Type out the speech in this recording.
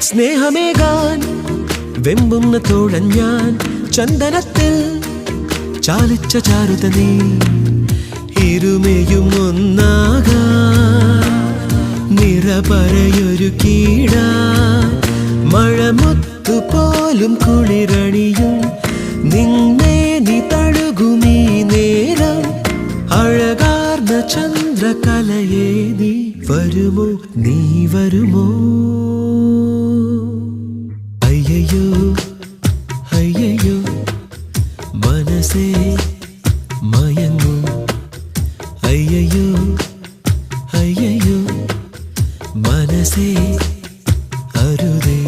സ്നേഹമേകാൻ വെമ്പുന്ന തോഴൻ ഞാൻ, ചന്ദനത്തിൽ ചാലിച്ച ചാരുത നീ, ഇരുമയും ഒന്നാകാൻ നിറപറയൊരു കീഴ, മഴമുത്തു പോലും കുളിരണിയും നിന്നെ നീ തഴുകുമീ നേരം, അഴകാർന്ന ചന്ദ്രകലയെ നീ വരുമോ, നീ വരുമോ? അയ്യയ്യോ അയ്യയ്യോ മനസ്സേ മയങ്ങൂ, അയ്യയ്യോ അയ്യയ്യോ മനസ്സേ അരുതേ.